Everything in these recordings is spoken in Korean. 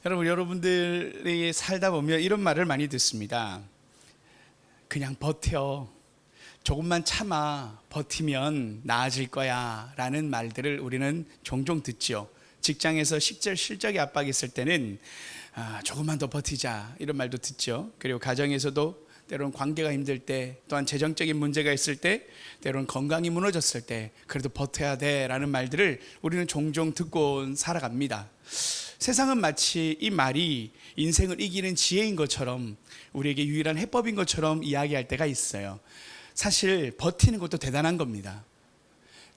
여러분들이 살다 보면 이런 말을 많이 듣습니다. 그냥 버텨. 조금만 참아. 버티면 나아질 거야. 라는 말들을 우리는 종종 듣죠. 직장에서 실적의 압박이 있을 때는 조금만 더 버티자. 이런 말도 듣죠. 그리고 가정에서도 때로는 관계가 힘들 때, 또한 재정적인 문제가 있을 때, 때로는 건강이 무너졌을 때 그래도 버텨야 돼 라는 말들을 우리는 종종 듣고 살아갑니다. 세상은 마치 이 말이 인생을 이기는 지혜인 것처럼, 우리에게 유일한 해법인 것처럼 이야기할 때가 있어요. 사실 버티는 것도 대단한 겁니다.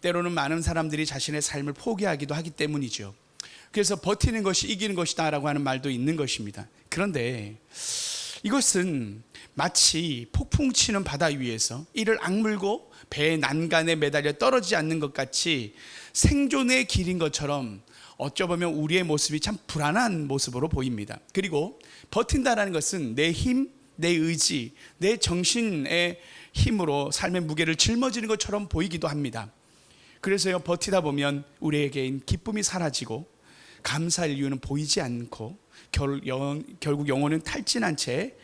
때로는 많은 사람들이 자신의 삶을 포기하기도 하기 때문이죠. 그래서 버티는 것이 이기는 것이다 라고 하는 말도 있는 것입니다. 그런데 이것은 마치 폭풍 치는 바다 위에서 이를 악물고 배의 난간에 매달려 떨어지지 않는 것 같이 생존의 길인 것처럼 어쩌면 우리의 모습이 참 불안한 모습으로 보입니다. 그리고 버틴다라는 것은 내 힘, 내 의지, 내 정신의 힘으로 삶의 무게를 짊어지는 것처럼 보이기도 합니다. 그래서요, 버티다 보면 우리에게 기쁨이 사라지고 감사할 이유는 보이지 않고 결국 영혼은 탈진한 채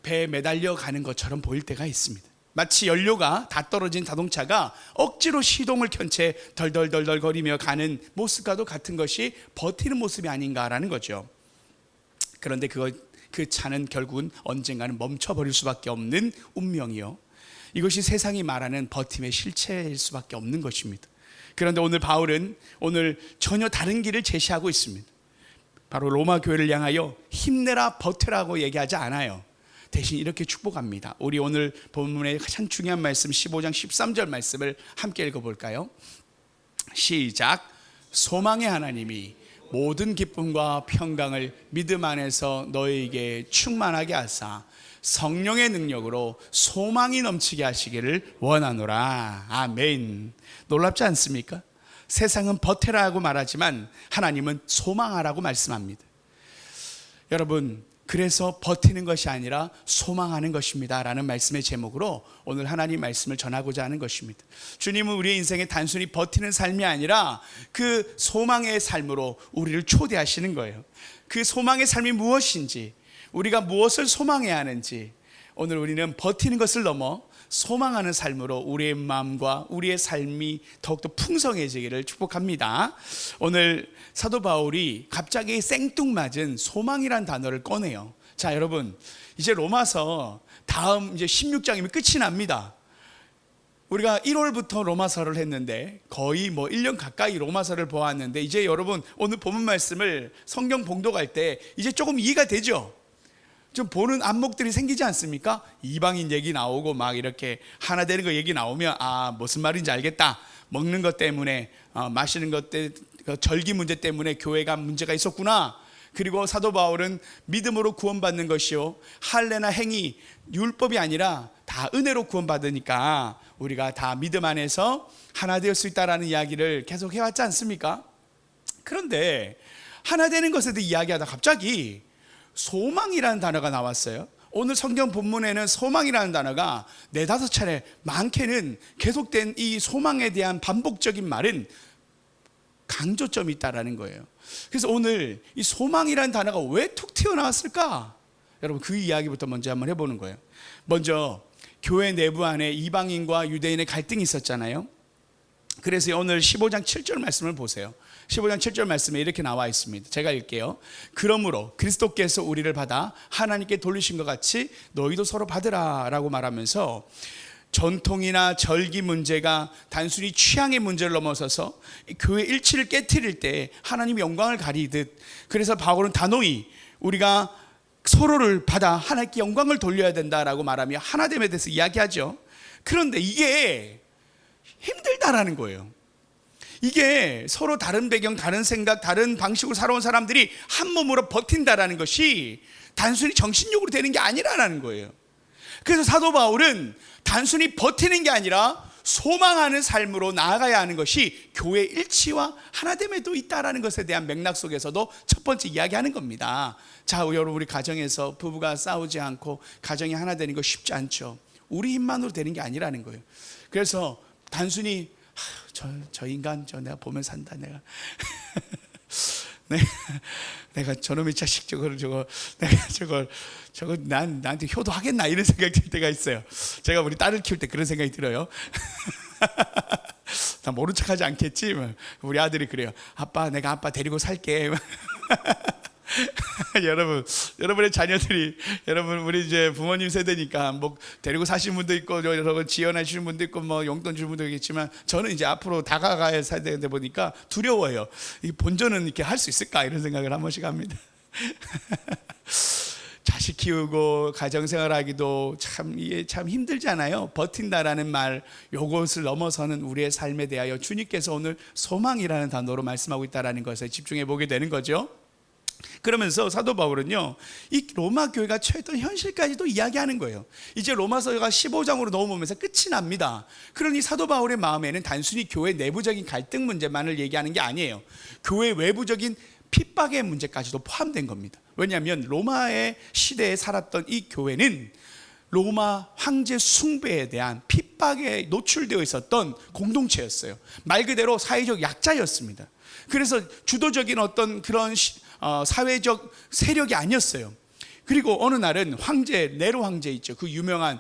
배에 매달려 가는 것처럼 보일 때가 있습니다. 마치 연료가 다 떨어진 자동차가 억지로 시동을 켠 채 덜덜덜덜 거리며 가는 모습과도 같은 것이 버티는 모습이 아닌가라는 거죠. 그런데 그 차는 결국은 언젠가는 멈춰버릴 수밖에 없는 운명이요, 이것이 세상이 말하는 버팀의 실체일 수밖에 없는 것입니다. 그런데 오늘 바울은 오늘 전혀 다른 길을 제시하고 있습니다. 바로 로마 교회를 향하여 힘내라 버텨라고 얘기하지 않아요. 대신 이렇게 축복합니다. 우리 오늘 본문의 가장 중요한 말씀 15장 13절 말씀을 함께 읽어볼까요? 시작. 소망의 하나님이 모든 기쁨과 평강을 믿음 안에서 너희에게 충만하게 하사 성령의 능력으로 소망이 넘치게 하시기를 원하노라. 아멘. 놀랍지 않습니까? 세상은 버텨라고 말하지만 하나님은 소망하라고 말씀합니다. 여러분, 그래서 버티는 것이 아니라 소망하는 것입니다 라는 말씀의 제목으로 오늘 하나님 말씀을 전하고자 하는 것입니다. 주님은 우리의 인생에 단순히 버티는 삶이 아니라 그 소망의 삶으로 우리를 초대하시는 거예요. 그 소망의 삶이 무엇인지, 우리가 무엇을 소망해야 하는지, 오늘 우리는 버티는 것을 넘어 소망하는 삶으로 우리의 마음과 우리의 삶이 더욱더 풍성해지기를 축복합니다. 오늘 사도 바울이 갑자기 생뚱맞은 소망이란 단어를 꺼내요. 자, 여러분, 이제 로마서 다음 이제 16장이면 끝이 납니다. 우리가 1월부터 로마서를 했는데 거의 1년 가까이 로마서를 보았는데, 이제 여러분 오늘 본문 말씀을 성경 봉독할 때 이제 조금 이해가 되죠? 좀 보는 안목들이 생기지 않습니까? 이방인 얘기 나오고 막 이렇게 하나 되는 거 얘기 나오면 무슨 말인지 알겠다. 먹는 것 때문에 마시는 것 때문에 절기 문제 때문에 교회가 문제가 있었구나. 그리고 사도 바울은 믿음으로 구원받는 것이요, 할례나 행위, 율법이 아니라 다 은혜로 구원받으니까 우리가 다 믿음 안에서 하나 될 수 있다라는 이야기를 계속 해왔지 않습니까? 그런데 하나 되는 것에 대해 이야기하다 갑자기 소망이라는 단어가 나왔어요. 오늘 성경 본문에는 소망이라는 단어가 4-5차례, 많게는 계속된 이 소망에 대한 반복적인 말은 강조점이 있다라는 거예요. 그래서 오늘 이 소망이라는 단어가 왜 툭 튀어나왔을까? 여러분, 그 이야기부터 먼저 한번 해보는 거예요. 먼저 교회 내부 안에 이방인과 유대인의 갈등이 있었잖아요. 그래서 오늘 15장 7절 말씀을 보세요. 15장 7절 말씀에 이렇게 나와 있습니다. 제가 읽게요. 그러므로 그리스도께서 우리를 받아 하나님께 돌리신 것 같이 너희도 서로 받으라 라고 말하면서, 전통이나 절기 문제가 단순히 취향의 문제를 넘어서서 교회 일치를 깨트릴 때 하나님의 영광을 가리듯, 그래서 바울은 단호히 우리가 서로를 받아 하나님께 영광을 돌려야 된다라고 말하며 하나됨에 대해서 이야기하죠. 그런데 이게 힘들다라는 거예요. 이게 서로 다른 배경, 다른 생각, 다른 방식으로 살아온 사람들이 한 몸으로 버틴다라는 것이 단순히 정신력으로 되는 게 아니라는 거예요. 그래서 사도 바울은 단순히 버티는 게 아니라 소망하는 삶으로 나아가야 하는 것이 교회 일치와 하나됨에도 있다라는 것에 대한 맥락 속에서도 첫 번째 이야기하는 겁니다. 자, 여러분, 우리 가정에서 부부가 싸우지 않고 가정이 하나 되는 거 쉽지 않죠. 우리 힘만으로 되는 게 아니라는 거예요. 그래서 단순히 저 인간 내가 보면 산다 내가 내가 저놈의 자식 저거 나한테 효도하겠나 이런 생각이 들 때가 있어요. 제가 우리 딸을 키울 때 그런 생각이 들어요. 다 모른 척하지 않겠지. 우리 아들이 그래요. 아빠, 내가 아빠 데리고 살게. 여러분의 자녀들이, 우리 이제 부모님 세대니까 뭐 데리고 사시는 분도 있고, 여러분 지원하시는 분도 있고, 뭐 용돈 주는 분도 있겠지만, 저는 이제 앞으로 다가가야 세대다 보니까 두려워요. 이 본전은 이렇게 할 수 있을까 이런 생각을 한 번씩 합니다. 자식 키우고 가정생활하기도 이게 참 힘들잖아요. 버틴다라는 말, 요것을 넘어서는 우리의 삶에 대하여 주님께서 오늘 소망이라는 단어로 말씀하고 있다는 것에 집중해 보게 되는 거죠. 그러면서 사도 바울은요, 이 로마 교회가 처했던 현실까지도 이야기하는 거예요. 이제 로마서가 15장으로 넘어오면서 끝이 납니다. 그러니 사도 바울의 마음에는 단순히 교회 내부적인 갈등 문제만을 얘기하는 게 아니에요. 교회 외부적인 핍박의 문제까지도 포함된 겁니다. 왜냐하면 로마의 시대에 살았던 이 교회는 로마 황제 숭배에 대한 핍박에 노출되어 있었던 공동체였어요. 말 그대로 사회적 약자였습니다. 그래서 주도적인 어떤 그런 사회적 세력이 아니었어요. 그리고 어느 날은 네로 황제 있죠. 그 유명한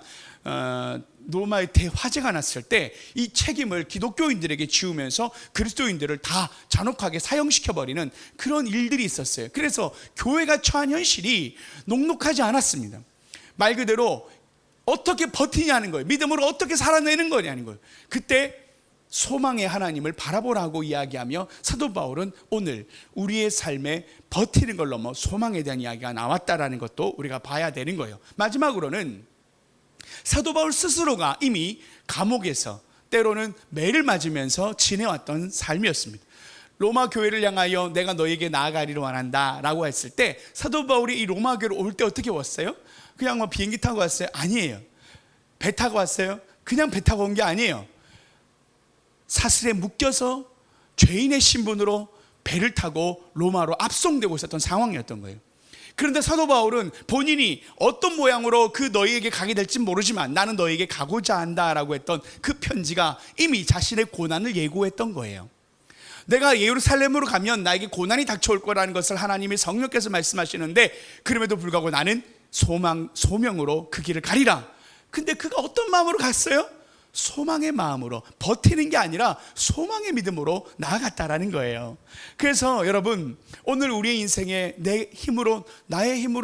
로마의 대화재가 났을 때 이 책임을 기독교인들에게 지우면서 그리스도인들을 다 잔혹하게 사형시켜버리는 그런 일들이 있었어요. 그래서 교회가 처한 현실이 녹록하지 않았습니다. 말 그대로 어떻게 버티냐는 거예요. 믿음으로 어떻게 살아내는 거냐는 거예요. 그때 소망의 하나님을 바라보라고 이야기하며 사도 바울은 오늘 우리의 삶에 버티는 걸 넘어 소망에 대한 이야기가 나왔다라는 것도 우리가 봐야 되는 거예요. 마지막으로는 사도 바울 스스로가 이미 감옥에서 때로는 매를 맞으면서 지내왔던 삶이었습니다. 로마 교회를 향하여 내가 너에게 나아가리를 원한다 라고 했을 때 사도 바울이 이 로마 교회로 올 때 어떻게 왔어요? 그냥 뭐 비행기 타고 왔어요? 아니에요. 배 타고 왔어요? 그냥 배 타고 온 게 아니에요. 사슬에 묶여서 죄인의 신분으로 배를 타고 로마로 압송되고 있었던 상황이었던 거예요. 그런데 사도 바울은 본인이 어떤 모양으로 그 너희에게 가게 될지 모르지만 나는 너희에게 가고자 한다라고 했던 그 편지가 이미 자신의 고난을 예고했던 거예요. 내가 예루살렘으로 가면 나에게 고난이 닥쳐올 거라는 것을 하나님의 성령께서 말씀하시는데, 그럼에도 불구하고 나는 소명으로 그 길을 가리라. 근데 그가 어떤 마음으로 갔어요? 소망의 마음으로, 버티는 게 아니라 소망의 믿음으로 나아갔다라는 거예요. 그래서 여러분, 오늘 우리의 인생에 나의 힘으로,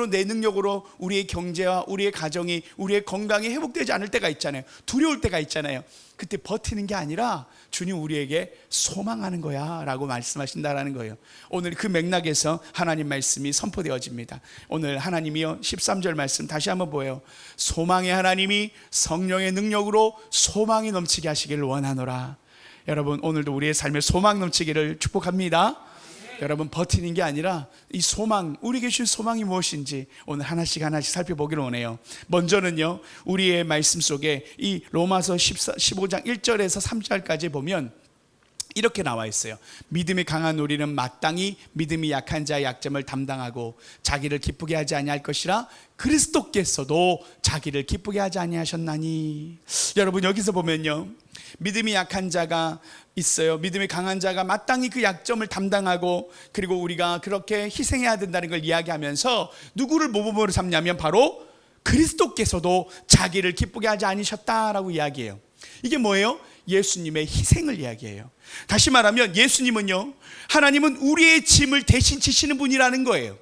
내 능력으로 우리의 경제와 우리의 가정이, 우리의 건강이 회복되지 않을 때가 있잖아요. 두려울 때가 있잖아요. 그때 버티는 게 아니라 주님 우리에게 소망하는 거야 라고 말씀하신다라는 거예요. 오늘 그 맥락에서 하나님 말씀이 선포되어집니다. 오늘 하나님이요, 13절 말씀 다시 한번 보여요. 소망의 하나님이 성령의 능력으로 소망이 넘치게 하시기를 원하노라. 여러분, 오늘도 우리의 삶에 소망 넘치기를 축복합니다. 여러분, 버티는 게 아니라 이 소망, 우리에게 주신 소망이 무엇인지 오늘 하나씩 살펴보기로 원해요. 먼저는요, 우리의 말씀 속에 이 로마서 15장 1절에서 3절까지 보면 이렇게 나와 있어요. 믿음이 강한 우리는 마땅히 믿음이 약한 자의 약점을 담당하고 자기를 기쁘게 하지 아니할 것이라 그리스도께서도 자기를 기쁘게 하지 아니하셨나니. 여러분, 여기서 보면요, 믿음이 약한 자가 있어요. 믿음이 강한 자가 마땅히 그 약점을 담당하고, 그리고 우리가 그렇게 희생해야 된다는 걸 이야기하면서 누구를 모범으로 삼냐면 바로 그리스도께서도 자기를 기쁘게 하지 않으셨다라고 이야기해요. 이게 뭐예요? 예수님의 희생을 이야기해요. 다시 말하면 예수님은요, 하나님은 우리의 짐을 대신 지시는 분이라는 거예요.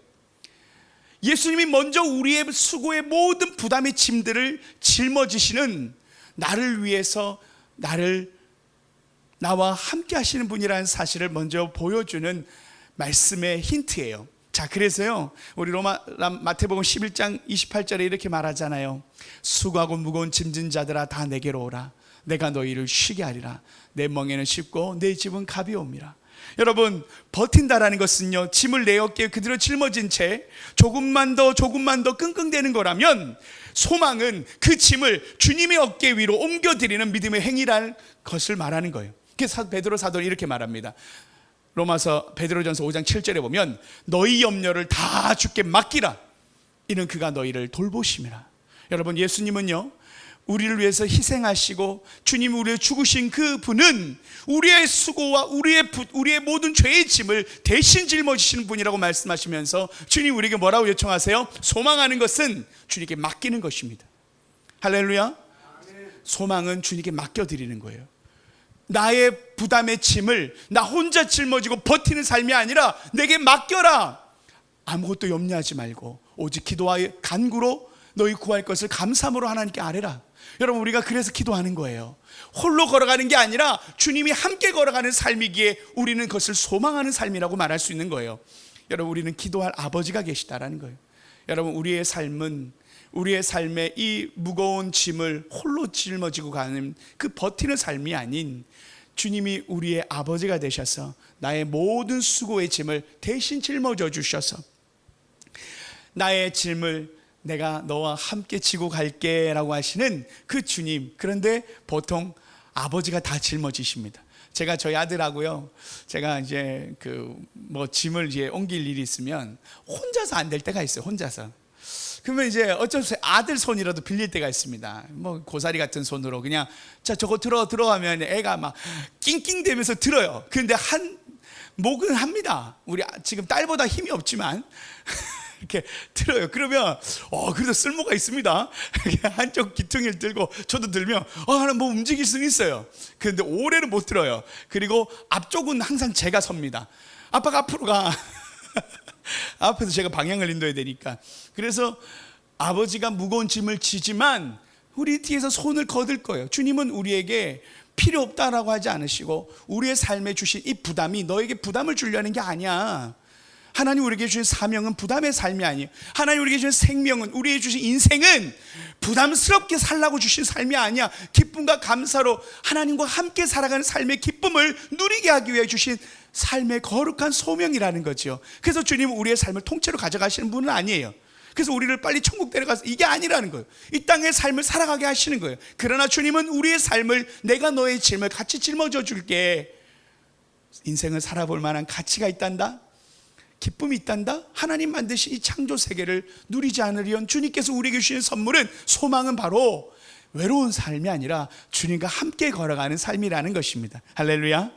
예수님이 먼저 우리의 수고의 모든 부담의 짐들을 짊어지시는, 나를 위해서 나와 함께 하시는 분이라는 사실을 먼저 보여주는 말씀의 힌트예요. 자, 그래서요, 우리 마태복음 11장 28절에 이렇게 말하잖아요. 수고하고 무거운 짐진 자들아 다 내게로 오라. 내가 너희를 쉬게 하리라. 내 멍에는 쉽고 내 짐은 가벼움이라. 여러분, 버틴다라는 것은요, 짐을 내 어깨에 그대로 짊어진 채 조금만 더 끙끙대는 거라면, 소망은 그 짐을 주님의 어깨 위로 옮겨드리는 믿음의 행위라는 것을 말하는 거예요. 그래서 베드로 사도는 이렇게 말합니다. 로마서 베드로전서 5장 7절에 보면 너희 염려를 다 주께 맡기라. 이는 그가 너희를 돌보심이라. 여러분, 예수님은요, 우리를 위해서 희생하시고 주님이 우리를 죽으신 그 분은 우리의 수고와 우리의 모든 죄의 짐을 대신 짊어지시는 분이라고 말씀하시면서 주님 우리에게 뭐라고 요청하세요? 소망하는 것은 주님께 맡기는 것입니다. 할렐루야. 소망은 주님께 맡겨드리는 거예요. 나의 부담의 짐을 나 혼자 짊어지고 버티는 삶이 아니라 내게 맡겨라. 아무것도 염려하지 말고 오직 기도와 간구로 너희 구할 것을 감사함으로 하나님께 아뢰라. 여러분 우리가 그래서 기도하는 거예요. 홀로 걸어가는 게 아니라 주님이 함께 걸어가는 삶이기에 우리는 그것을 소망하는 삶이라고 말할 수 있는 거예요. 여러분 우리는 기도할 아버지가 계시다라는 거예요. 여러분 우리의 삶은 우리의 삶의 이 무거운 짐을 홀로 짊어지고 가는 그 버티는 삶이 아닌 주님이 우리의 아버지가 되셔서 나의 모든 수고의 짐을 대신 짊어져 주셔서 나의 짐을 내가 너와 함께 지고 갈게 라고 하시는 그 주님. 그런데 보통 아버지가 다 짊어지십니다. 제가 저희 아들하고요, 제가 이제 짐을 이제 옮길 일이 있으면 혼자서 안 될 때가 있어요. 혼자서. 그러면 이제 어쩔 수 없이 아들 손이라도 빌릴 때가 있습니다. 뭐 고사리 같은 손으로 그냥 자 저거 들어하면 애가 막 낑낑대면서 들어요. 그런데 목은 합니다. 우리 지금 딸보다 힘이 없지만 이렇게 들어요. 그러면 그래도 쓸모가 있습니다. 한쪽 귀퉁이를 들고 저도 들면 하나 뭐 움직일 수는 있어요. 그런데 오래는 못 들어요. 그리고 앞쪽은 항상 제가 섭니다. 아빠가 앞으로 가. 앞에서 제가 방향을 인도해야 되니까. 그래서 아버지가 무거운 짐을 지지만 우리 뒤에서 손을 거둘 거예요. 주님은 우리에게 필요 없다라고 하지 않으시고 우리의 삶에 주신 이 부담이 너에게 부담을 주려는 게 아니야. 하나님 우리에게 주신 사명은 부담의 삶이 아니에요. 하나님 우리에게 주신 생명은, 우리에게 주신 인생은 부담스럽게 살라고 주신 삶이 아니야. 기쁨과 감사로 하나님과 함께 살아가는 삶의 기쁨을 누리게 하기 위해 주신 삶의 거룩한 소명이라는 거죠. 그래서 주님은 우리의 삶을 통째로 가져가시는 분은 아니에요. 그래서 우리를 빨리 천국 데려가서 이게 아니라는 거예요. 이 땅의 삶을 살아가게 하시는 거예요. 그러나 주님은 우리의 삶을 내가 너의 짐을 같이 짊어져 줄게. 인생을 살아볼 만한 가치가 있단다, 기쁨이 있단다. 하나님 만드신 이 창조 세계를 누리지 않으려는 주님께서 우리에게 주신 선물은, 소망은 바로 외로운 삶이 아니라 주님과 함께 걸어가는 삶이라는 것입니다. 할렐루야.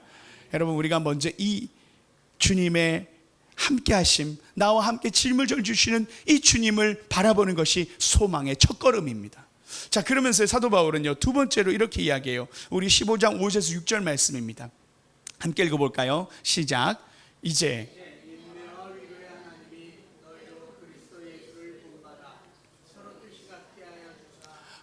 여러분 우리가 먼저 이 주님의 함께 하심, 나와 함께 짐을 져주시는 이 주님을 바라보는 것이 소망의 첫걸음입니다. 자, 그러면서 사도 바울은요 두 번째로 이렇게 이야기해요. 우리 15장 5절에서 6절 말씀입니다. 함께 읽어볼까요? 시작. 이제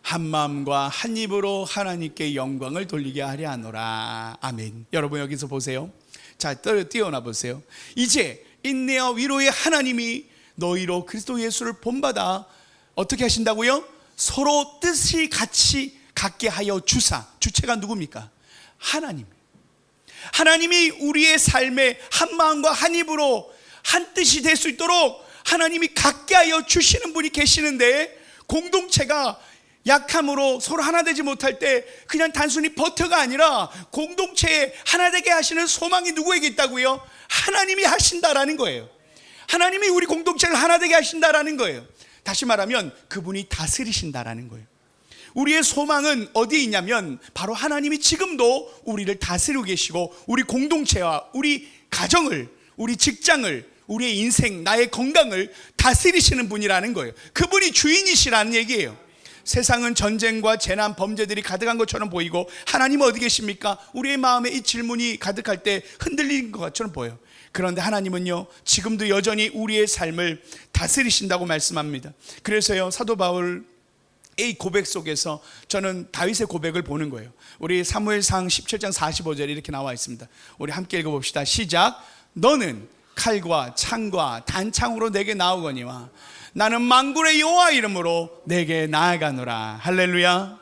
한 마음과 한 입으로 하나님께 영광을 돌리게 하려 하노라. 아멘. 여러분 여기서 보세요. 자, 띄어나 보세요. 이제 인내와 위로의 하나님이 너희로 그리스도 예수를 본받아 어떻게 하신다고요? 서로 뜻이 같이 갖게 하여 주사. 주체가 누굽니까? 하나님. 하나님이 우리의 삶에 한 마음과 한 입으로 한 뜻이 될 수 있도록 하나님이 갖게 하여 주시는 분이 계시는데, 공동체가 약함으로 서로 하나 되지 못할 때 그냥 단순히 버텨가 아니라 공동체에 하나 되게 하시는 소망이 누구에게 있다고요? 하나님이 하신다라는 거예요. 하나님이 우리 공동체를 하나 되게 하신다라는 거예요. 다시 말하면 그분이 다스리신다라는 거예요. 우리의 소망은 어디에 있냐면 바로 하나님이 지금도 우리를 다스리고 계시고 우리 공동체와 우리 가정을, 우리 직장을, 우리의 인생, 나의 건강을 다스리시는 분이라는 거예요. 그분이 주인이시라는 얘기예요. 세상은 전쟁과 재난, 범죄들이 가득한 것처럼 보이고 하나님은 어디 계십니까? 우리의 마음에 이 질문이 가득할 때 흔들리는 것처럼 보여요. 그런데 하나님은요 지금도 여전히 우리의 삶을 다스리신다고 말씀합니다. 그래서요 사도 바울의 고백 속에서 저는 다윗의 고백을 보는 거예요. 우리 사무엘상 17장 45절에 이렇게 나와 있습니다. 우리 함께 읽어봅시다. 시작. 너는 칼과 창과 단창으로 내게 나오거니와 나는 만군의 여호와 이름으로 내게 나아가노라. 할렐루야.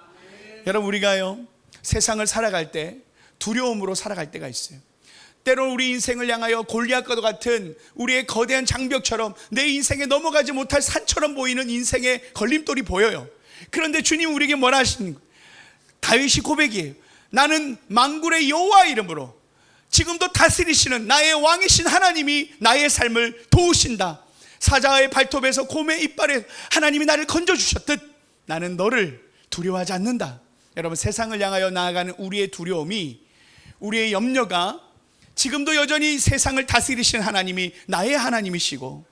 여러분 우리가요 세상을 살아갈 때 두려움으로 살아갈 때가 있어요. 때로는 우리 인생을 향하여 골리앗과도 같은 우리의 거대한 장벽처럼 내 인생에 넘어가지 못할 산처럼 보이는 인생의 걸림돌이 보여요. 그런데 주님 우리에게 뭐라 하시는 거예요? 다윗이 고백이에요. 나는 만군의 여호와 이름으로, 지금도 다스리시는 나의 왕이신 하나님이 나의 삶을 도우신다. 사자의 발톱에서 곰의 이빨에 하나님이 나를 건져주셨듯 나는 너를 두려워하지 않는다. 여러분, 세상을 향하여 나아가는 우리의 두려움이, 우리의 염려가 지금도 여전히 세상을 다스리시는 하나님이 나의 하나님이시고,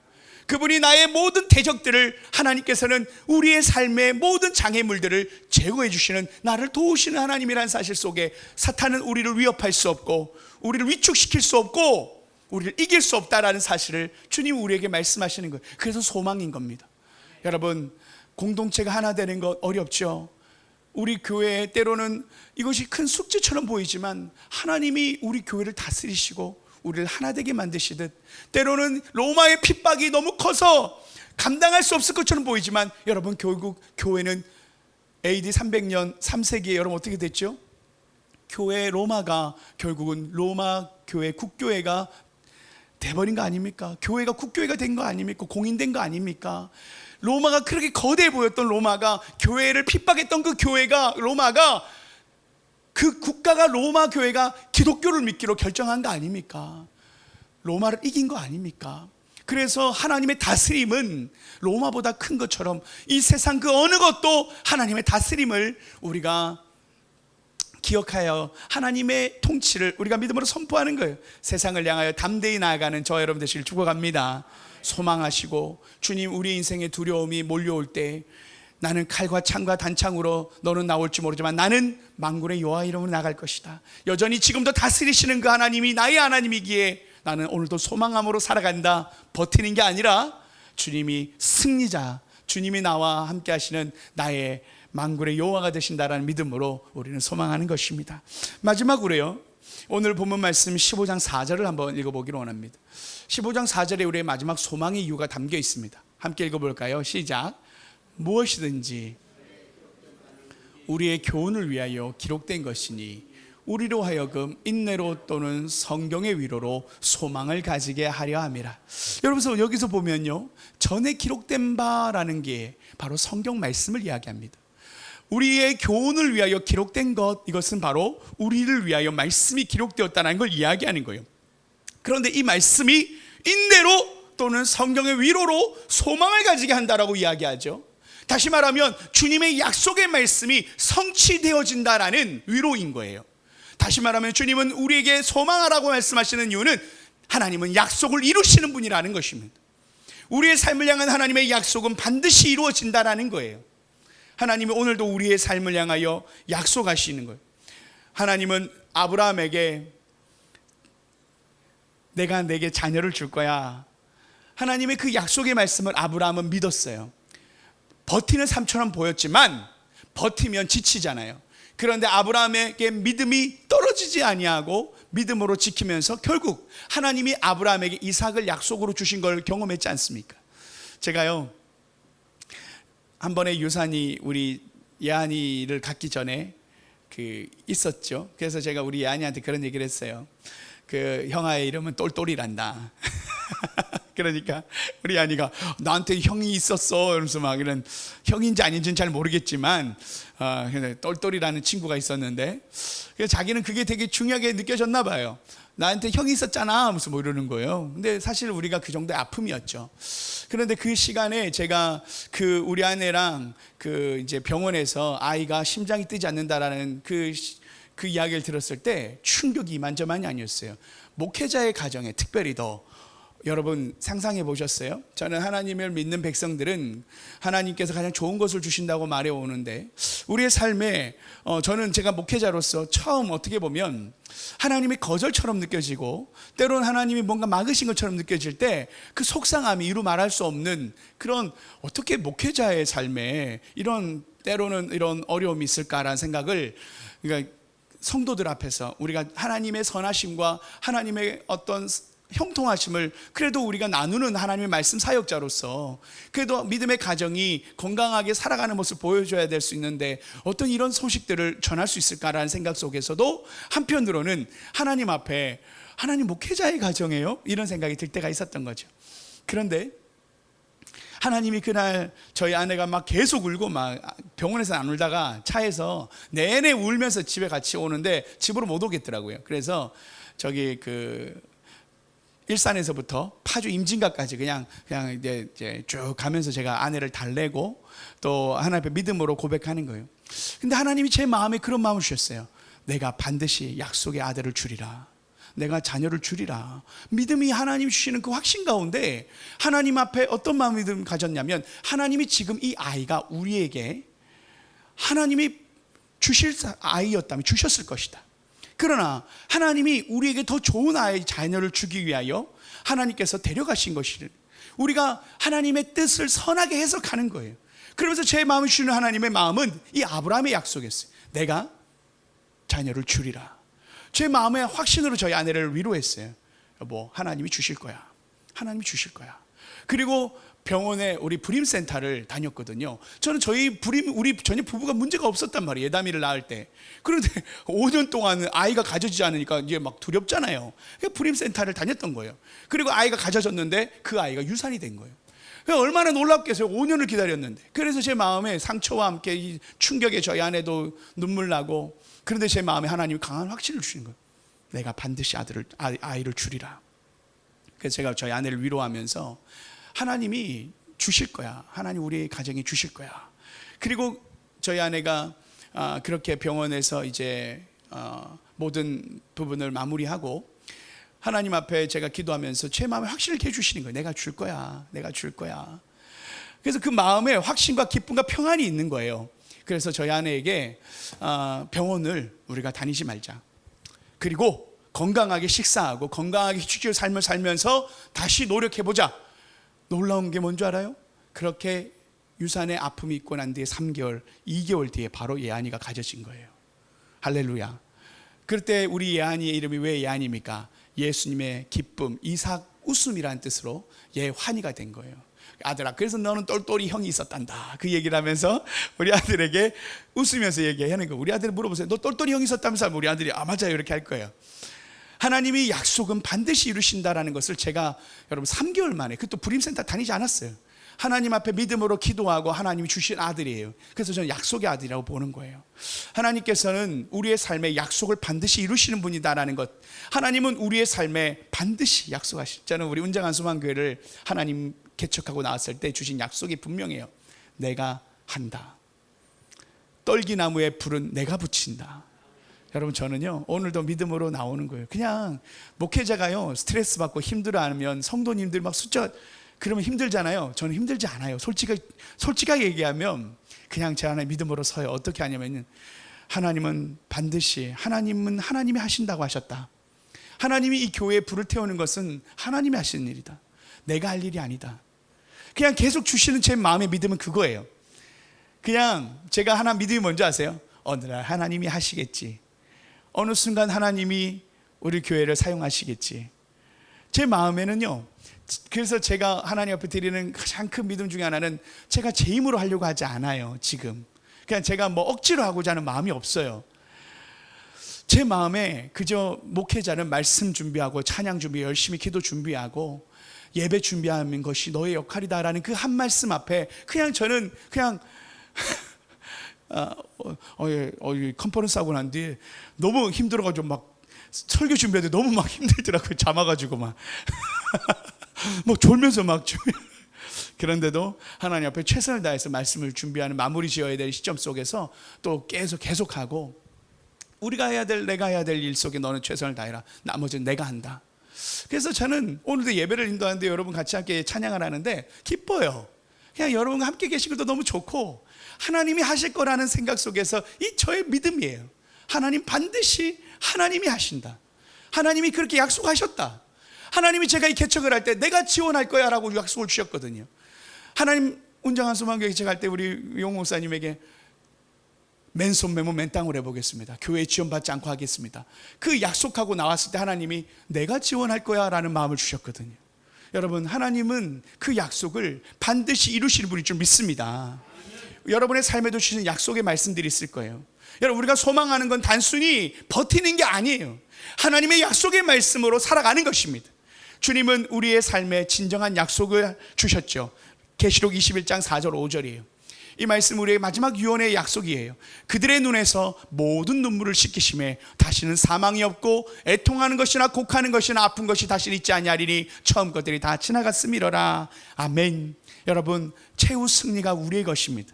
그분이 나의 모든 대적들을, 하나님께서는 우리의 삶의 모든 장애물들을 제거해 주시는, 나를 도우시는 하나님이라는 사실 속에 사탄은 우리를 위협할 수 없고, 우리를 위축시킬 수 없고, 우리를 이길 수 없다라는 사실을 주님 우리에게 말씀하시는 거예요. 그래서 소망인 겁니다. 여러분, 공동체가 하나 되는 것 어렵죠. 우리 교회 때로는 이것이 큰 숙제처럼 보이지만 하나님이 우리 교회를 다스리시고 우리를 하나 되게 만드시듯, 때로는 로마의 핍박이 너무 커서 감당할 수 없을 것처럼 보이지만, 여러분, 결국 교회는 AD 300년 3세기에 여러분 어떻게 됐죠? 교회 로마가 결국은 로마 교회, 국교회가 돼버린 거 아닙니까? 교회가 국교회가 된 거 아닙니까? 공인된 거 아닙니까? 로마가 그렇게 거대해 보였던 로마가, 교회를 핍박했던 그 교회가, 로마가, 그 국가가, 로마 교회가 기독교를 믿기로 결정한 거 아닙니까? 로마를 이긴 거 아닙니까? 그래서 하나님의 다스림은 로마보다 큰 것처럼 이 세상 그 어느 것도 하나님의 다스림을 우리가 기억하여 하나님의 통치를 우리가 믿음으로 선포하는 거예요. 세상을 향하여 담대히 나아가는 저 여러분 되시길 축복합니다. 소망하시고, 주님, 우리 인생의 두려움이 몰려올 때 나는 칼과 창과 단창으로 너는 나올지 모르지만 나는 만군의 여호와 이름으로 나갈 것이다. 여전히 지금도 다스리시는 그 하나님이 나의 하나님이기에 나는 오늘도 소망함으로 살아간다. 버티는 게 아니라 주님이 승리자, 주님이 나와 함께 하시는 나의 만군의 여호와가 되신다라는 믿음으로 우리는 소망하는 것입니다. 마지막으로요, 오늘 본문 말씀 15장 4절을 한번 읽어보기를 원합니다. 15장 4절에 우리의 마지막 소망의 이유가 담겨 있습니다. 함께 읽어볼까요? 시작. 무엇이든지 우리의 교훈을 위하여 기록된 것이니 우리로 하여금 인내로 또는 성경의 위로로 소망을 가지게 하려 함이라. 여러분, 여기서 보면요, 전에 기록된 바라는 게 바로 성경 말씀을 이야기합니다. 우리의 교훈을 위하여 기록된 것, 이것은 바로 우리를 위하여 말씀이 기록되었다는 걸 이야기하는 거예요. 그런데 이 말씀이 인내로 또는 성경의 위로로 소망을 가지게 한다라고 이야기하죠. 다시 말하면 주님의 약속의 말씀이 성취되어진다라는 위로인 거예요. 다시 말하면 주님은 우리에게 소망하라고 말씀하시는 이유는 하나님은 약속을 이루시는 분이라는 것입니다. 우리의 삶을 향한 하나님의 약속은 반드시 이루어진다라는 거예요. 하나님은 오늘도 우리의 삶을 향하여 약속하시는 거예요. 하나님은 아브라함에게 내가 내게 자녀를 줄 거야, 하나님의 그 약속의 말씀을 아브라함은 믿었어요. 버티는 삶처럼 보였지만 버티면 지치잖아요. 그런데 아브라함에게 믿음이 떨어지지 아니하고 믿음으로 지키면서 결국 하나님이 아브라함에게 이삭을 약속으로 주신 걸 경험했지 않습니까? 제가요, 한 번에 유산이 우리 예한이를 갖기 전에 있었죠. 그래서 제가 우리 예한이한테 그런 얘기를 했어요. 그 형아의 이름은 똘똘이란다. 그러니까 우리 예한이가 나한테 형이 있었어 이러면서 막 이런, 형인지 아닌지는 잘 모르겠지만 똘똘이라는 친구가 있었는데, 자기는 그게 되게 중요하게 느껴졌나 봐요. 나한테 형이 있었잖아 하면서 뭐 이러는 거예요. 근데 사실 우리가 그 정도의 아픔이었죠. 그런데 그 시간에 제가 우리 아내랑 이제 병원에서 아이가 심장이 뛰지 않는다라는 그 이야기를 들었을 때 충격이 이만저만이 아니었어요. 목회자의 가정에 특별히 더, 여러분 상상해 보셨어요? 저는 하나님을 믿는 백성들은 하나님께서 가장 좋은 것을 주신다고 말해 오는데, 우리의 삶에 저는 제가 목회자로서 처음 어떻게 보면 하나님의 거절처럼 느껴지고, 때로는 하나님이 뭔가 막으신 것처럼 느껴질 때 그 속상함이 이루 말할 수 없는 그런, 어떻게 목회자의 삶에 때로는 이런 어려움이 있을까라는 생각을, 그러니까 성도들 앞에서 우리가 하나님의 선하심과 하나님의 어떤 형통하심을 그래도 우리가 나누는 하나님의 말씀 사역자로서 그래도 믿음의 가정이 건강하게 살아가는 모습 보여줘야 될 수 있는데, 어떤 이런 소식들을 전할 수 있을까라는 생각 속에서도 한편으로는 하나님 앞에, 하나님 목회자의 가정이에요? 이런 생각이 들 때가 있었던 거죠. 그런데 하나님이 그날 저희 아내가 막 계속 울고, 막 병원에서 안 울다가 차에서 내내 울면서 집에 같이 오는데 집으로 못 오겠더라고요. 그래서 저기 일산에서부터 파주 임진각까지 그냥 이제 쭉 가면서 제가 아내를 달래고 또 하나님 앞에 믿음으로 고백하는 거예요. 근데 하나님이 제 마음에 그런 마음을 주셨어요. 내가 반드시 약속의 아들을 주리라. 내가 자녀를 주리라. 믿음이 하나님이 주시는 그 확신 가운데 하나님 앞에 어떤 마음을 가졌냐면, 하나님이 지금 이 아이가 우리에게 하나님이 주실 아이였다면 주셨을 것이다. 그러나 하나님이 우리에게 더 좋은 아이 자녀를 주기 위하여 하나님께서 데려가신 것이, 우리가 하나님의 뜻을 선하게 해석하는 거예요. 그러면서 제 마음을 주시는 하나님의 마음은 이 아브라함의 약속이었어요. 내가 자녀를 주리라. 제 마음의 확신으로 저희 아내를 위로했어요. 여보, 하나님이 주실 거야. 하나님이 주실 거야. 그리고 병원에 우리 불임센터를 다녔거든요. 저는 우리 전혀 부부가 문제가 없었단 말이에요. 예담이를 낳을 때. 그런데 5년 동안 아이가 가져지지 않으니까 이제 막 두렵잖아요. 불임센터를 다녔던 거예요. 그리고 아이가 가져졌는데 그 아이가 유산이 된 거예요. 얼마나 놀랍겠어요. 5년을 기다렸는데. 그래서 제 마음에 상처와 함께 이 충격에 저희 아내도 눈물 나고, 그런데 제 마음에 하나님이 강한 확신을 주시는 거예요. 내가 반드시 아이를 주리라. 그래서 제가 저희 아내를 위로하면서 하나님이 주실 거야. 하나님 우리 가정에 주실 거야. 그리고 저희 아내가 그렇게 병원에서 이제 모든 부분을 마무리하고 하나님 앞에 제가 기도하면서 제 마음에 확신을 해주시는 거예요. 내가 줄 거야. 내가 줄 거야. 그래서 그 마음에 확신과 기쁨과 평안이 있는 거예요. 그래서 저희 아내에게 병원을 우리가 다니지 말자. 그리고 건강하게 식사하고 건강하게 휴식의 삶을 살면서 다시 노력해보자. 놀라운 게 뭔지 알아요? 그렇게 유산의 아픔이 있고 난 뒤에 3개월, 2개월 뒤에 바로 예한이가 가져진 거예요. 할렐루야. 그때 우리 예한이의 이름이 왜 예한입니까? 예수님의 기쁨, 이삭 웃음이라는 뜻으로 예환이가 된 거예요. 아들아, 그래서 너는 똘똘이 형이 있었단다. 그 얘기를 하면서 우리 아들에게 웃으면서 얘기하는 거예요. 우리 아들 물어보세요. 너 똘똘이 형이 있었다면서? 우리 아들이 맞아요 이렇게 할 거예요. 하나님이 약속은 반드시 이루신다라는 것을 제가 여러분 3개월 만에, 그것도 불임센터 다니지 않았어요. 하나님 앞에 믿음으로 기도하고 하나님이 주신 아들이에요. 그래서 저는 약속의 아들이라고 보는 거예요. 하나님께서는 우리의 삶에 약속을 반드시 이루시는 분이다라는 것, 하나님은 우리의 삶에 반드시 약속하시죠. 저는 우리 운정한 소망교회를 하나님 개척하고 나왔을 때 주신 약속이 분명해요. 내가 한다. 떨기나무에 불은 내가 붙인다. 여러분, 저는요 오늘도 믿음으로 나오는 거예요. 그냥 목회자가요 스트레스 받고 힘들어하면 성도님들 막 숫자 그러면 힘들잖아요. 저는 힘들지 않아요. 솔직하게 얘기하면 그냥 제 안에 믿음으로 서요. 어떻게 하냐면, 하나님은 반드시, 하나님은 하나님이 하신다고 하셨다. 하나님이 이 교회에 불을 태우는 것은 하나님이 하시는 일이다. 내가 할 일이 아니다. 그냥 계속 주시는 제 마음의 믿음은 그거예요. 그냥 제가 하나 믿음이 뭔지 아세요? 어느 날 하나님이 하시겠지. 어느 순간 하나님이 우리 교회를 사용하시겠지. 제 마음에는요, 그래서 제가 하나님 앞에 드리는 가장 큰 믿음 중에 하나는 제가 제 힘으로 하려고 하지 않아요. 지금 그냥 제가 뭐 억지로 하고자 하는 마음이 없어요. 제 마음에 그저 목회자는 말씀 준비하고 찬양 준비, 열심히 기도 준비하고 예배 준비하는 것이 너의 역할이다라는 그 한 말씀 앞에 그냥 저는 그냥 컨퍼런스 하고 난 뒤에 너무 힘들어가지고 막 설교 준비하는데 너무 막 힘들더라고요. 잠아가지고 막 졸면서 막 그런데도 하나님 앞에 최선을 다해서 말씀을 준비하는, 마무리 지어야 될 시점 속에서 또 계속하고, 우리가 해야 될, 내가 해야 될 일 속에 너는 최선을 다해라. 나머지는 내가 한다. 그래서 저는 오늘도 예배를 인도하는데 여러분 같이 함께 찬양을 하는데 기뻐요. 그냥 여러분과 함께 계신 것도 너무 좋고, 하나님이 하실 거라는 생각 속에서 이 저의 믿음이에요. 하나님 반드시 하나님이 하신다. 하나님이 그렇게 약속하셨다. 하나님이 제가 이 개척을 할 때 내가 지원할 거야 라고 약속을 주셨거든요. 하나님 운정한 소망교회 개척할 때 우리 용 목사님에게 맨손 메모 맨땅을 해보겠습니다. 교회 지원받지 않고 하겠습니다. 그 약속하고 나왔을 때 하나님이 내가 지원할 거야 라는 마음을 주셨거든요. 여러분, 하나님은 그 약속을 반드시 이루시는 분일 줄 믿습니다. 여러분의 삶에도 주신 약속의 말씀들이 있을 거예요. 여러분, 우리가 소망하는 건 단순히 버티는 게 아니에요. 하나님의 약속의 말씀으로 살아가는 것입니다. 주님은 우리의 삶에 진정한 약속을 주셨죠. 계시록 21장 4절 5절이에요. 이 말씀 우리의 마지막 유언의 약속이에요. 그들의 눈에서 모든 눈물을 씻기심에 다시는 사망이 없고 애통하는 것이나 곡하는 것이나 아픈 것이 다시는 있지 아니하리니 처음 것들이 다 지나갔음이로라. 아멘. 여러분, 최후 승리가 우리의 것입니다.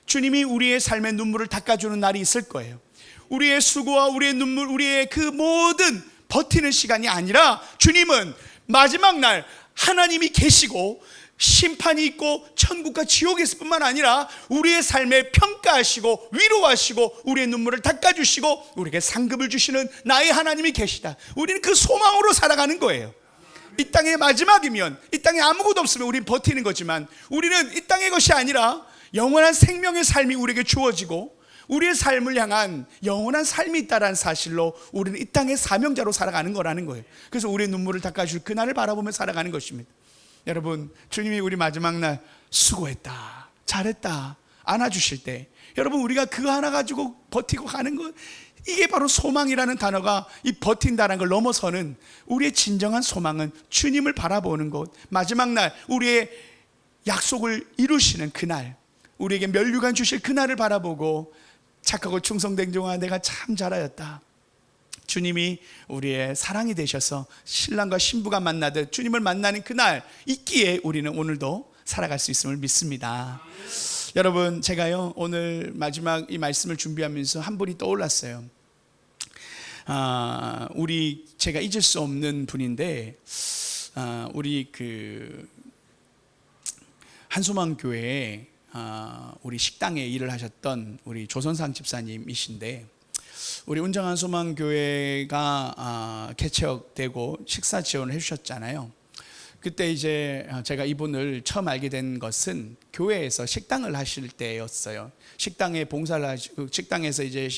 주님이 우리의 삶의 눈물을 닦아주는 날이 있을 거예요. 우리의 수고와 우리의 눈물, 우리의 그 모든 버티는 시간이 아니라 주님은 마지막 날 하나님이 계시고 심판이 있고 천국과 지옥이 있을 뿐만 아니라 우리의 삶에 평가하시고 위로하시고 우리의 눈물을 닦아주시고 우리에게 상급을 주시는 나의 하나님이 계시다. 우리는 그 소망으로 살아가는 거예요. 이 땅의 마지막이면, 이 땅에 아무것도 없으면 우리는 버티는 거지만, 우리는 이 땅의 것이 아니라 영원한 생명의 삶이 우리에게 주어지고 우리의 삶을 향한 영원한 삶이 있다는 사실로 우리는 이 땅의 사명자로 살아가는 거라는 거예요. 그래서 우리의 눈물을 닦아줄 그날을 바라보며 살아가는 것입니다. 여러분, 주님이 우리 마지막 날 수고했다, 잘했다 안아주실 때, 여러분, 우리가 그거 하나 가지고 버티고 가는 것, 이게 바로 소망이라는 단어가, 이 버틴다는 걸 넘어서는 우리의 진정한 소망은 주님을 바라보는 것, 마지막 날 우리의 약속을 이루시는 그날, 우리에게 면류관 주실 그날을 바라보고 착하고 충성된 종아 내가 참 잘하였다, 주님이 우리의 사랑이 되셔서 신랑과 신부가 만나듯 주님을 만나는 그날 있기에 우리는 오늘도 살아갈 수 있음을 믿습니다. 여러분, 제가요 오늘 마지막 이 말씀을 준비하면서 한 분이 떠올랐어요. 제가 잊을 수 없는 분인데, 우리 그 한소망 교회에 우리 식당에 일을 하셨던 우리 조선상 집사님이신데, 우리 운정한 소망교회가 개척되고 식사 지원을 해주셨잖아요. 그때 이제 제가 이분을 처음 알게 된 것은 교회에서 식당을 하실 때였어요. 식당에 봉사를 하시고 식당에서 이제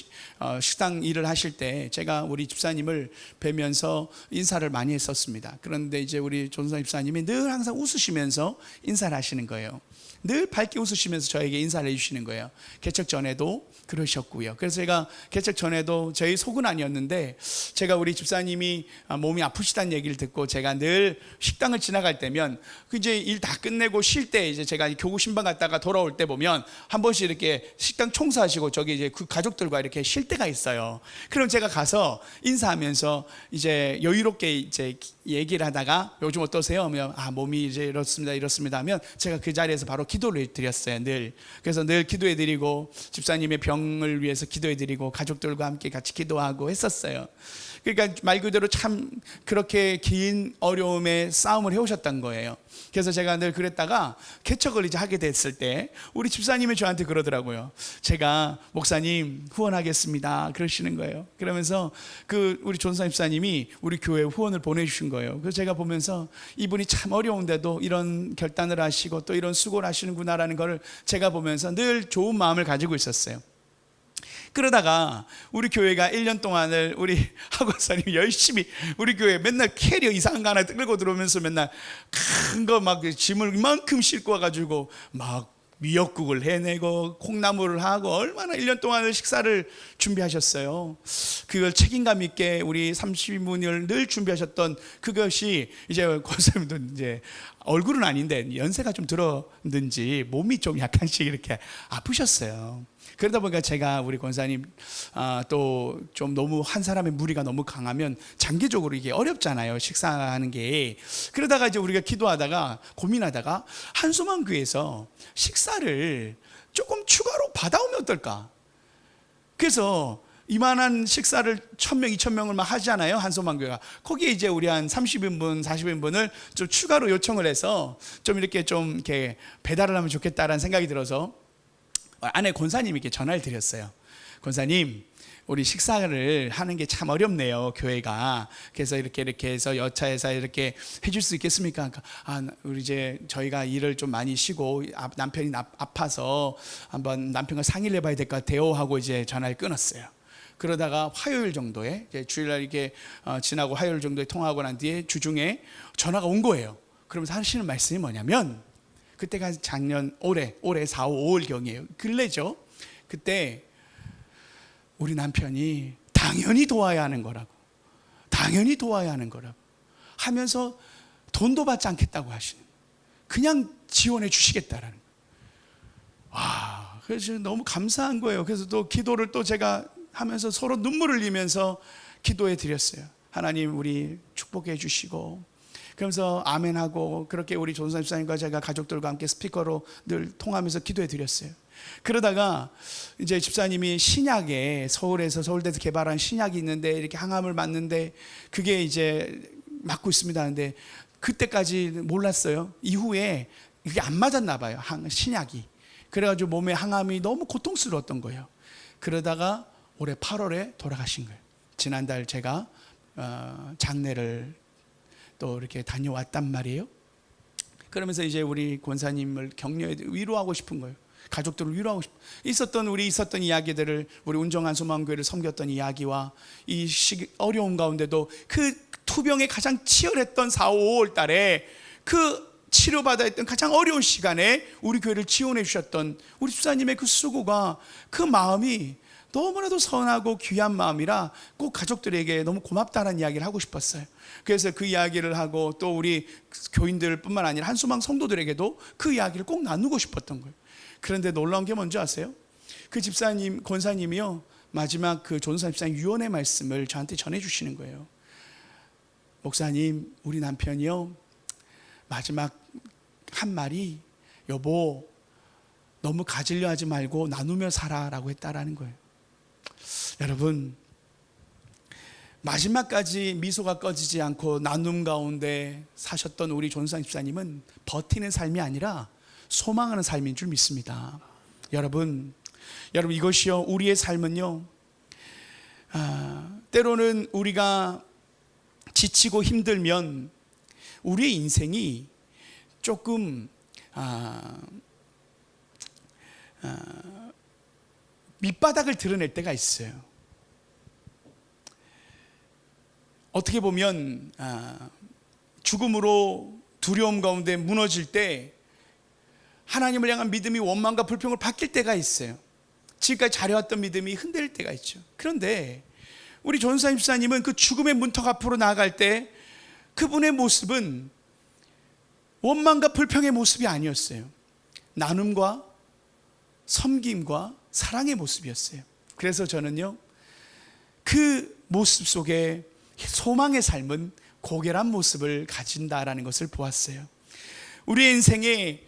식당 일을 하실 때 제가 우리 집사님을 뵈면서 인사를 많이 했었습니다. 그런데 이제 우리 조선상 집사님이 늘 항상 웃으시면서 인사를 하시는 거예요. 늘 밝게 웃으시면서 저에게 인사를 해주시는 거예요. 개척 전에도 그러셨고요. 그래서 제가 개척 전에도 저희 속은 아니었는데, 제가 우리 집사님이 몸이 아프시다는 얘기를 듣고 제가 늘 식당을 지나갈 때면 이제 일 다 끝내고 쉴 때 이제 제가 교구 신방 갔다가 돌아올 때 보면 한 번씩 이렇게 식당 청소하시고 저기 이제 그 가족들과 이렇게 쉴 때가 있어요. 그럼 제가 가서 인사하면서 이제 여유롭게 이제 얘기를 하다가 요즘 어떠세요? 하면 몸이 이제 이렇습니다 하면 제가 그 자리에서 바로 기도를 드렸어요. 늘. 그래서 늘 기도해 드리고 집사님의 병을 위해서 기도해 드리고 가족들과 함께 같이 기도하고 했었어요. 그러니까 말 그대로 참 그렇게 긴 어려움의 싸움을 해오셨던 거예요. 그래서 제가 늘 그랬다가 개척을 이제 하게 됐을 때 우리 집사님이 저한테 그러더라고요. 제가 목사님 후원하겠습니다 그러시는 거예요. 그러면서 그 우리 존사 집사님이 우리 교회에 후원을 보내주신 거예요. 그래서 제가 보면서 이분이 참 어려운데도 이런 결단을 하시고 또 이런 수고를 하시는구나라는 걸 제가 보면서 늘 좋은 마음을 가지고 있었어요. 그러다가 우리 교회가 1년 동안을 우리 학원사님이 열심히 우리 교회 맨날 캐리어 이상한 거 하나 끌고 들어오면서 맨날 큰 거 막 짐을 이만큼 싣고 와가지고 막 미역국을 해내고 콩나물을 하고 얼마나 1년 동안을 식사를 준비하셨어요. 그걸 책임감 있게 우리 30인분을 늘 준비하셨던 그것이 이제 권사님도 이제 얼굴은 아닌데 연세가 좀 들었는지 몸이 좀 약간씩 이렇게 아프셨어요. 그러다 보니까 제가 우리 권사님 또 좀 너무 한 사람의 무리가 너무 강하면 장기적으로 이게 어렵잖아요, 식사하는 게. 그러다가 이제 우리가 기도하다가 고민하다가 한소망 교회에서 식사를 조금 추가로 받아오면 어떨까? 그래서 이만한 식사를 1000명, 2000명을 막 하잖아요, 한소망 교회가. 거기에 이제 우리 한 30인분, 40인분을 좀 추가로 요청을 해서 좀 이렇게 배달을 하면 좋겠다라는 생각이 들어서 아내 권사님에게 전화를 드렸어요. 권사님, 우리 식사를 하는 게 참 어렵네요, 교회가. 그래서 이렇게 해서 여차해서 이렇게 해줄 수 있겠습니까? 우리 이제 저희가 일을 좀 많이 쉬고 남편이 아파서 한번 남편과 상의를 해봐야 될 것 같아요 하고 이제 전화를 끊었어요. 그러다가 화요일 정도에 주일날 이렇게 지나고 화요일 정도에 통화하고 난 뒤에 주중에 전화가 온 거예요. 그러면서 하시는 말씀이 뭐냐면, 그때가 올해 4, 5월경이에요. 근래죠. 그때 우리 남편이 당연히 도와야 하는 거라고 하면서 돈도 받지 않겠다고 하시는, 그냥 지원해 주시겠다라는. 그래서 너무 감사한 거예요. 그래서 또 기도를 또 제가 하면서 서로 눈물을 흘리면서 기도해 드렸어요. 하나님, 우리 축복해 주시고, 그러면서 아멘하고 그렇게 우리 조선사 집사님과 제가 가족들과 함께 스피커로 늘 통하면서 기도해 드렸어요. 그러다가 이제 집사님이 신약에 서울대에서 개발한 신약이 있는데 이렇게 항암을 맞는데 그게 이제 맞고 있습니다. 근데 그때까지 몰랐어요. 이후에 이게 안 맞았나 봐요. 신약이. 그래가지고 몸에 항암이 너무 고통스러웠던 거예요. 그러다가 올해 8월에 돌아가신 거예요. 지난달 제가 장례를 또 이렇게 다녀왔단 말이에요. 그러면서 이제 우리 권사님을 격려해 위로하고 싶은 거예요. 가족들을 위로하고 싶은 있었던 이야기들을, 우리 운정한 소망교회를 섬겼던 이야기와 이 어려운 가운데도 그 투병에 가장 치열했던 4, 5월 달에 그 치료받아야 했던 가장 어려운 시간에 우리 교회를 지원해 주셨던 우리 집사님의 그 수고가, 그 마음이 너무나도 선하고 귀한 마음이라 꼭 가족들에게 너무 고맙다는 이야기를 하고 싶었어요. 그래서 그 이야기를 하고 또 우리 교인들뿐만 아니라 한소망 성도들에게도 그 이야기를 꼭 나누고 싶었던 거예요. 그런데 놀라운 게 뭔지 아세요? 그 집사님, 권사님이요, 마지막 그 존사 집사님 유언의 말씀을 저한테 전해주시는 거예요. 목사님, 우리 남편이요, 마지막 한 말이 여보 너무 가지려 하지 말고 나누며 살아라고 했다라는 거예요. 여러분, 마지막까지 미소가 꺼지지 않고 나눔 가운데 사셨던 우리 존상 집사님은 버티는 삶이 아니라 소망하는 삶인 줄 믿습니다. 여러분 이것이요, 우리의 삶은요, 때로는 우리가 지치고 힘들면 우리의 인생이 조금 밑바닥을 드러낼 때가 있어요. 어떻게 보면 죽음으로 두려움 가운데 무너질 때 하나님을 향한 믿음이 원망과 불평을 바뀔 때가 있어요. 지금까지 잘해왔던 믿음이 흔들릴 때가 있죠. 그런데 우리 존사 집사님은 그 죽음의 문턱 앞으로 나아갈 때 그분의 모습은 원망과 불평의 모습이 아니었어요. 나눔과 섬김과 사랑의 모습이었어요. 그래서 저는요, 그 모습 속에 소망의 삶은 고결한 모습을 가진다라는 것을 보았어요. 우리의 인생에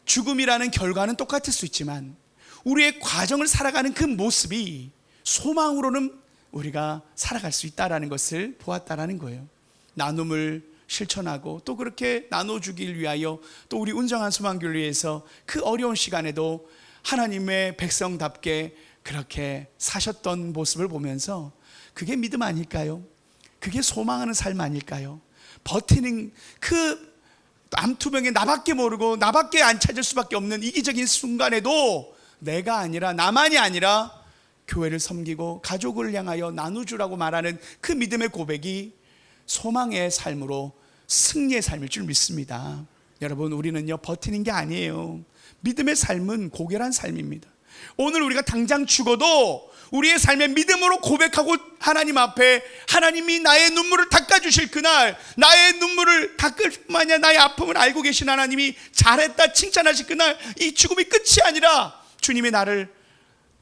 죽음이라는 결과는 똑같을 수 있지만 우리의 과정을 살아가는 그 모습이 소망으로는 우리가 살아갈 수 있다라는 것을 보았다라는 거예요. 나눔을 실천하고 또 그렇게 나눠주길 위하여 또 우리 운정한 소망교를 위해서 그 어려운 시간에도 하나님의 백성답게 그렇게 사셨던 모습을 보면서 그게 믿음 아닐까요? 그게 소망하는 삶 아닐까요? 버티는 그 암투병에 나밖에 모르고 나밖에 안 찾을 수밖에 없는 이기적인 순간에도 내가 아니라, 나만이 아니라 교회를 섬기고 가족을 향하여 나누주라고 말하는 그 믿음의 고백이 소망의 삶으로 승리의 삶일 줄 믿습니다. 여러분, 우리는요, 버티는 게 아니에요. 믿음의 삶은 고결한 삶입니다. 오늘 우리가 당장 죽어도 우리의 삶의 믿음으로 고백하고 하나님 앞에, 하나님이 나의 눈물을 닦아주실 그날, 나의 눈물을 닦을 뿐만 아니라 나의 아픔을 알고 계신 하나님이 잘했다 칭찬하실 그날, 이 죽음이 끝이 아니라 주님이 나를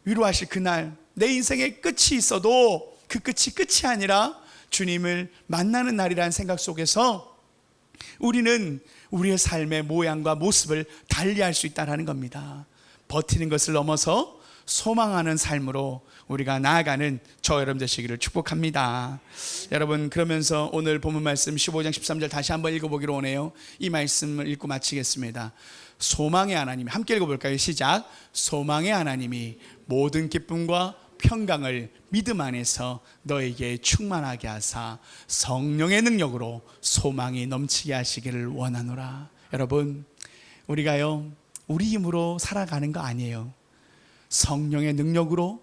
위로하실 그날, 내 인생의 끝이 있어도 그 끝이 아니라 주님을 만나는 날이라는 생각 속에서 우리는 우리의 삶의 모양과 모습을 달리할 수 있다는 겁니다. 버티는 것을 넘어서 소망하는 삶으로 우리가 나아가는 저 여러분 되시기를 축복합니다. 여러분, 그러면서 오늘 본문 말씀 15장 13절 다시 한번 읽어보기로 오네요. 이 말씀을 읽고 마치겠습니다. 소망의 하나님, 함께 읽어볼까요? 시작. 소망의 하나님이 모든 기쁨과 평강을 믿음 안에서 너에게 충만하게 하사 성령의 능력으로 소망이 넘치게 하시기를 원하노라. 여러분, 우리가요, 우리 힘으로 살아가는 거 아니에요. 성령의 능력으로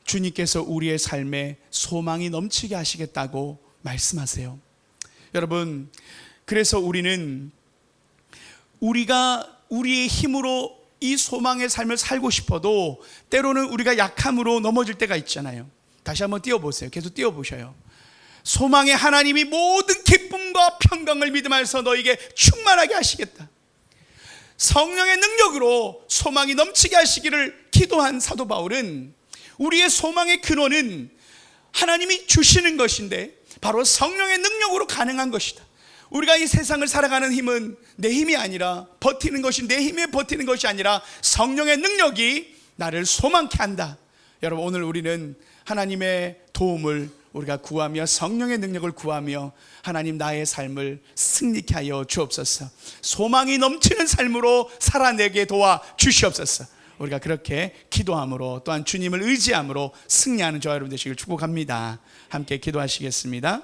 주님께서 우리의 삶에 소망이 넘치게 하시겠다고 말씀하세요. 여러분, 그래서 우리는 우리가 우리의 힘으로 이 소망의 삶을 살고 싶어도 때로는 우리가 약함으로 넘어질 때가 있잖아요. 다시 한번 띄워보세요. 계속 띄워보셔요. 소망의 하나님이 모든 기쁨과 평강을 믿음 안에서 너에게 충만하게 하시겠다. 성령의 능력으로 소망이 넘치게 하시기를 기도한 사도 바울은 우리의 소망의 근원은 하나님이 주시는 것인데 바로 성령의 능력으로 가능한 것이다. 우리가 이 세상을 살아가는 힘은 내 힘이 아니라, 버티는 것이 내 힘에 버티는 것이 아니라 성령의 능력이 나를 소망케 한다. 여러분, 오늘 우리는 하나님의 도움을 우리가 구하며 성령의 능력을 구하며 하나님 나의 삶을 승리케 하여 주옵소서. 소망이 넘치는 삶으로 살아내게 도와 주시옵소서. 우리가 그렇게 기도함으로 또한 주님을 의지함으로 승리하는 저와 여러분 되시길 축복합니다. 함께 기도하시겠습니다.